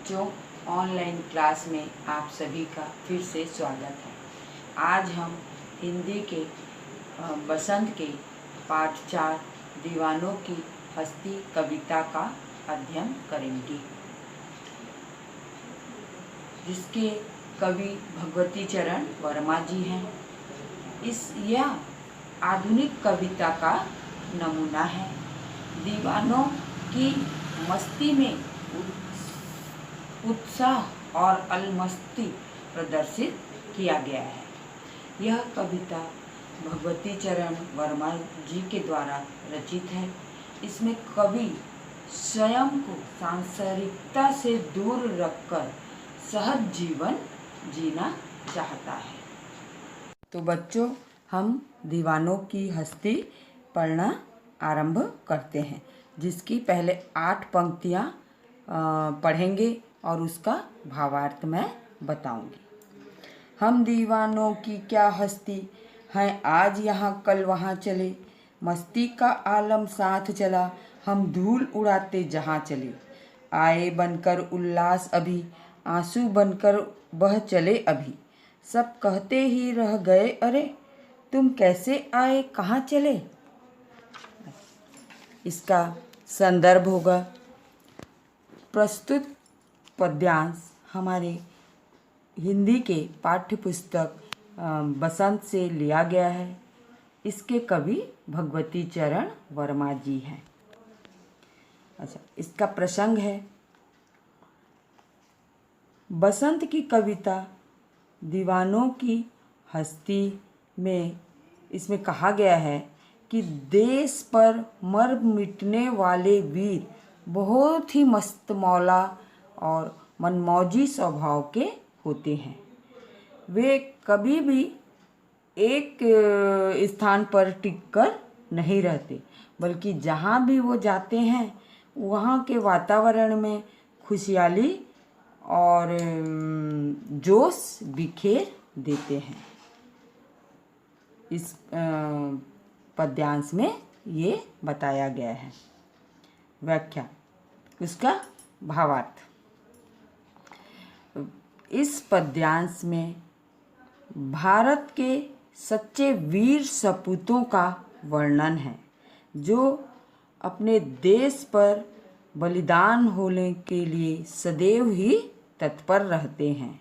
बच्चों, online class में आप सभी का फिर से स्वागत है। आज हम हिंदी के बसंत के पाठ 4 दीवानों की हस्ती कविता का अध्ययन करेंगे, जिसके कवि भगवती चरण वर्मा जी हैं। यह आधुनिक कविता का नमूना है। दीवानों की मस्ती में उत्साह और अलमस्ती प्रदर्शित किया गया है। यह कविता भगवती चरण वर्मा जी के द्वारा रचित है। इसमें कवि स्वयं को सांसारिकता से दूर रखकर सहज जीवन जीना चाहता है। तो बच्चों, हम दीवानों की हस्ती पढ़ना आरंभ करते हैं, जिसकी पहले 8 पंक्तियाँ पढ़ेंगे और उसका भावार्थ मैं बताऊंगी। हम दीवानों की क्या हस्ती हैं, आज यहाँ कल वहाँ चले, मस्ती का आलम साथ चला, हम धूल उड़ाते जहाँ चले, आए बनकर उल्लास अभी, आंसू बनकर बह चले अभी, सब कहते ही रह गए अरे, तुम कैसे आए कहाँ चले। इसका संदर्भ होगा। प्रस्तुत पद्यांश हमारे हिंदी के पाठ्य पुस्तक बसंत से लिया गया है। इसके कवि भगवती चरण वर्मा जी हैं। अच्छा, इसका प्रसंग है बसंत की कविता दीवानों की हस्ती में। इसमें कहा गया है कि देश पर मर मिटने वाले वीर बहुत ही मस्त मौला और मनमौजी स्वभाव के होते हैं। वे कभी भी एक स्थान पर टिककर नहीं रहते, बल्कि जहाँ भी वो जाते हैं वहाँ के वातावरण में खुशहाली और जोश बिखेर देते हैं। इस पद्यांश में ये बताया गया है। व्याख्या, उसका भावार्थ। इस पद्यांश में भारत के सच्चे वीर सपूतों का वर्णन है, जो अपने देश पर बलिदान होने के लिए सदैव ही तत्पर रहते हैं।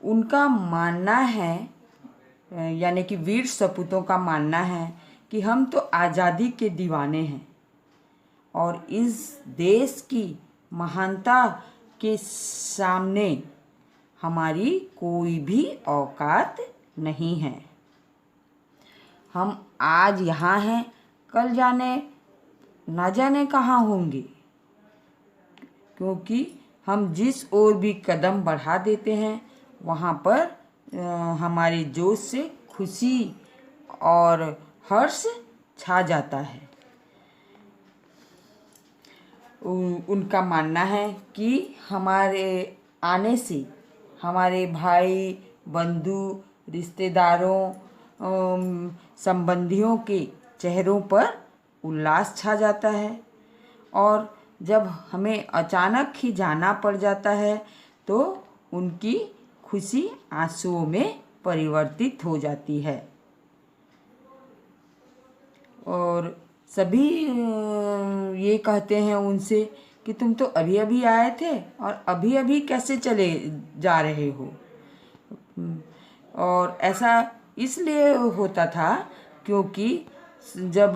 उनका मानना है, यानी कि वीर सपूतों का मानना है कि हम तो आज़ादी के दीवाने हैं और इस देश की महानता के सामने हमारी कोई भी औकात नहीं है। हम आज यहाँ हैं, कल ना जाने कहाँ होंगे, क्योंकि हम जिस ओर भी कदम बढ़ा देते हैं वहाँ पर हमारे जोश से खुशी और हर्ष छा जाता है। उनका मानना है कि हमारे आने से हमारे भाई बंधु रिश्तेदारों संबंधियों के चेहरों पर उल्लास छा जाता है, और जब हमें अचानक ही जाना पड़ जाता है तो उनकी खुशी आंसुओं में परिवर्तित हो जाती है। और सभी ये कहते हैं उनसे कि तुम तो अभी अभी आए थे और अभी अभी कैसे चले जा रहे हो। और ऐसा इसलिए होता था क्योंकि जब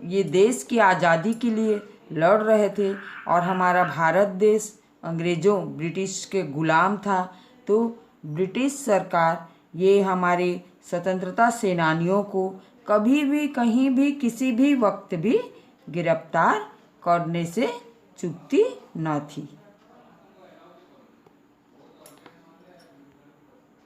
ये देश की आज़ादी के लिए लड़ रहे थे और हमारा भारत देश अंग्रेज़ों ब्रिटिश के गुलाम था, तो ब्रिटिश सरकार ये हमारे स्वतंत्रता सेनानियों को कभी भी कहीं भी किसी भी वक्त भी गिरफ्तार करने से चूकती न थी।